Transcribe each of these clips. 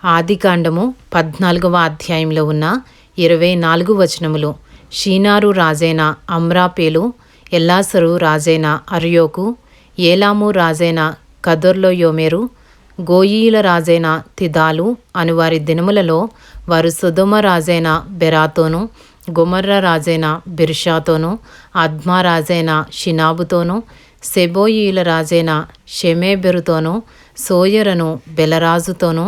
ఆదికాండము 14వ అధ్యాయంలో ఉన్న 24 వచనములు. షీనారు రాజైన అమ్రాపేలు, ఎల్లాసరు రాజైన అర్యోకు, ఏలాము రాజైన కదొర్లాయోమెరు, గోయీల రాజైన తిదాలు అనువారి దినములలో వారు సొదొమ రాజైన బెరాతోను, గొమొర్ర రాజైన బిర్షాతోను, అద్మా రాజైన షినాబుతోను, సెబోయీల రాజైన షెమేబెరుతోను, సోయరను బెలరాజుతోనూ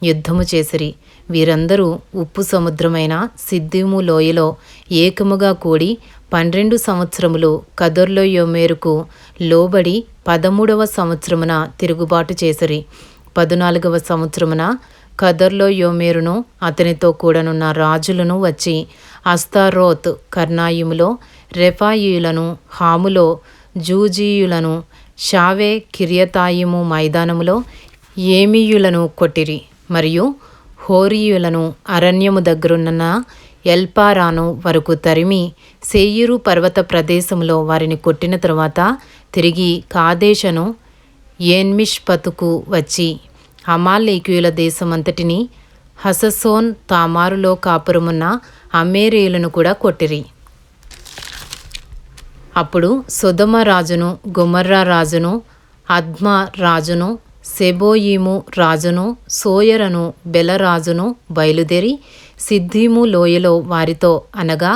యుద్ధము చేసిరి. వీరందరూ ఉప్పు సముద్రమైన సిద్దీము లోయలో ఏకముగా కూడి 12 సంవత్సరములు కదొర్లాయోమెరుకు లోబడి 13వ సంవత్సరమున తిరుగుబాటు చేసిరి. 14వ సంవత్సరమున కదొర్లాయోమెరును అతనితో కూడనున్న రాజులను వచ్చి అస్తారోత్ కర్నాయిములో రెఫాయీయులను, హాములో జూజీయులను, షావే కిర్యతాయిము మైదానములో ఏమీయులను కొట్టిరి. మరియు హోరీయులను అరణ్యము దగ్గరున్న ఎల్పారాను వరకు తరిమి శేయీరు పర్వత ప్రదేశంలో వారిని కొట్టిన తరువాత తిరిగి కాదేషను ఏన్మిష్పతుకు వచ్చి అమాలేకీయుల దేశమంతటిని, హససోన్ తామారులో కాపురమున్న అమ్మోరీయులను కూడా కొట్టిరి. అప్పుడు సొదొమ రాజును, గొమొర్రా రాజును, అద్మా రాజును, సెబోయీము రాజును, సోయరను బెలరాజును బయలుదేరి సిద్దీము లోయలో వారితో, అనగా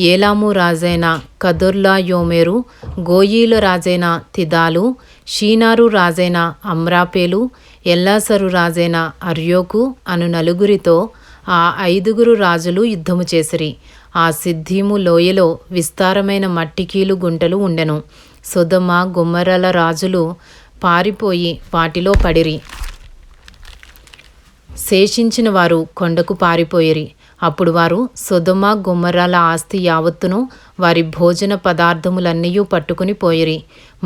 ఏలాము రాజైన కదొర్లాయోమెరు, గోయీల రాజైన తిదాలు, షీనారు రాజైన అమ్రాపేలు, ఎల్లాసరు రాజైన అర్యోకు అను నలుగురితో ఆ 5 రాజులు యుద్ధము చేసిరి. ఆ సిద్దీము లోయలో విస్తారమైన మట్టికీలు గుంటలు ఉండెను. సొదొమ గొమొర్రాల రాజులు పారిపోయి వాటిలో పడిరి. శేషించిన వారు కొండకు పారిపోయిరి. అప్పుడు వారు సొదొమ గొమొర్రాల ఆస్తి యావత్తును, వారి భోజన పదార్థములన్నీయూ పట్టుకుని పోయిరి.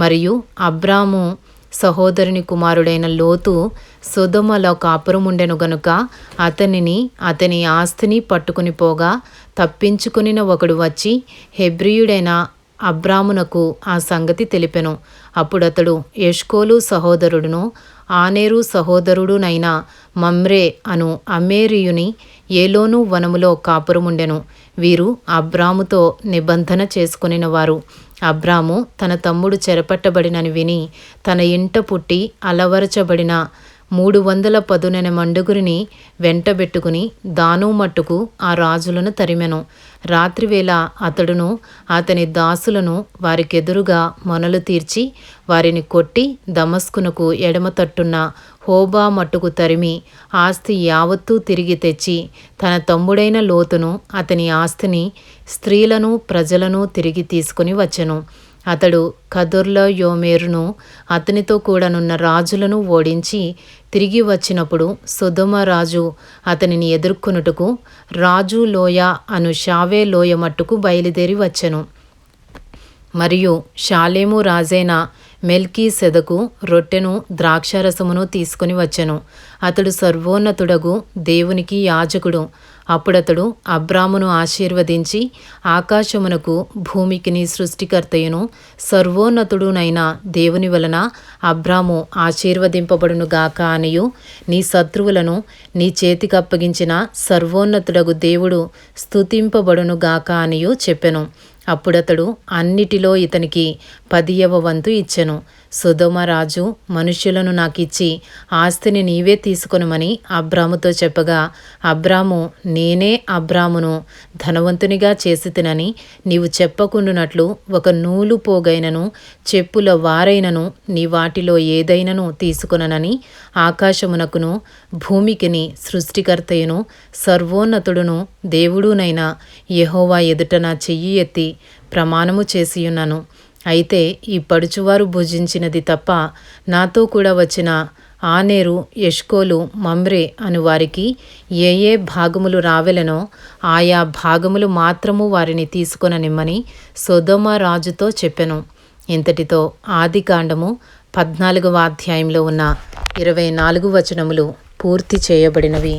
మరియు అబ్రాము సహోదరుని కుమారుడైన లోతు సొదొమలో కాపురముండెను గనుక అతనిని, అతని ఆస్తిని పట్టుకుని పోగా తప్పించుకొనిన ఒకడు వచ్చి హెబ్రీయుడైన అబ్రామునకు ఆ సంగతి తెలిపెను. అప్పుడతడు ఎష్కోలు సహోదరుడును ఆనేరు సహోదరుడునైన మమ్రే అను అమ్మోరీయుని ఏలోను వనములో కాపురముండెను. వీరు అబ్రాముతో నిబంధన చేసుకొనిన వారు. అబ్రాము తన తమ్ముడు చెరపట్టబడినని విని తన ఇంట పుట్టి అలవరచబడిన 310 మండుగురిని వెంటబెట్టుకుని దాను మట్టుకు ఆ రాజులను తరిమెను. రాత్రివేళ అతడును అతని దాసులను వారికెదురుగా మొనలు తీర్చి వారిని కొట్టి దమస్కునకు ఎడమ తట్టున్న హోబా మట్టుకు తరిమి ఆస్తి యావత్తూ తిరిగి తెచ్చి తన తమ్ముడైన లోతును, అతని ఆస్తిని, స్త్రీలను, ప్రజలను తిరిగి తీసుకుని వచ్చెను. అతడు కదొర్లాయోమెరును అతనితో కూడనున్న రాజులను ఓడించి తిరిగి వచ్చినప్పుడు సొదొమ రాజు అతనిని ఎదుర్కొనుటకు రాజు లోయ అను షావే లోయ మట్టుకు బయలుదేరి వచ్చెను. మరియు షాలేము రాజైన మెల్కీసెదకు రొట్టెను, ద్రాక్షారసమును తీసుకుని వచ్చెను. అతడు సర్వోన్నతుడగు దేవునికి యాజకుడు. అప్పుడతడు అబ్రామును ఆశీర్వదించి, ఆకాశమునకు భూమికిని సృష్టికర్తయును సర్వోన్నతుడునైన దేవుని వలన అబ్రాము ఆశీర్వదింపబడునుగాక అనియు, నీ శత్రువులను నీ చేతికప్పగించిన సర్వోన్నతుడగు దేవుడు స్తుతింపబడునుగాక అనియు చెప్పెను. అప్పుడతడు అన్నిటిలో ఇతనికి 10వ వంతు ఇచ్చెను. సొదొమ రాజు, మనుష్యులను నాకిచ్చి ఆస్తిని నీవే తీసుకొనుమని అబ్రాముతో చెప్పగా, అబ్రాము, నేనే అబ్రామును ధనవంతునిగా చేసితినని నీవు చెప్పకుండునట్లు ఒక నూలు పోగైనను, చెప్పుల వారైనను నీ వాటిలో ఏదైనను తీసుకొననని ఆకాశమునకును భూమికిని సృష్టికర్తయును సర్వోన్నతుడును దేవుడునైన యెహోవా ఎదుట నా చెయ్యి ఎత్తి ప్రమాణము చేసియున్నాను. అయితే ఈ పడుచువారు భుజించినది తప్ప నాతో కూడా వచ్చిన ఆనేరు, ఎష్కోలు, మమ్రే అను వారికి ఏ భాగములు రావెలనో ఆయా భాగములు మాత్రము వారిని తీసుకొననిమ్మని సొదొమ రాజుతో చెప్పెను. ఇంతటితో ఆదికాండము 14వ అధ్యాయంలో ఉన్న 24 వచనములు పూర్తి చేయబడినవి.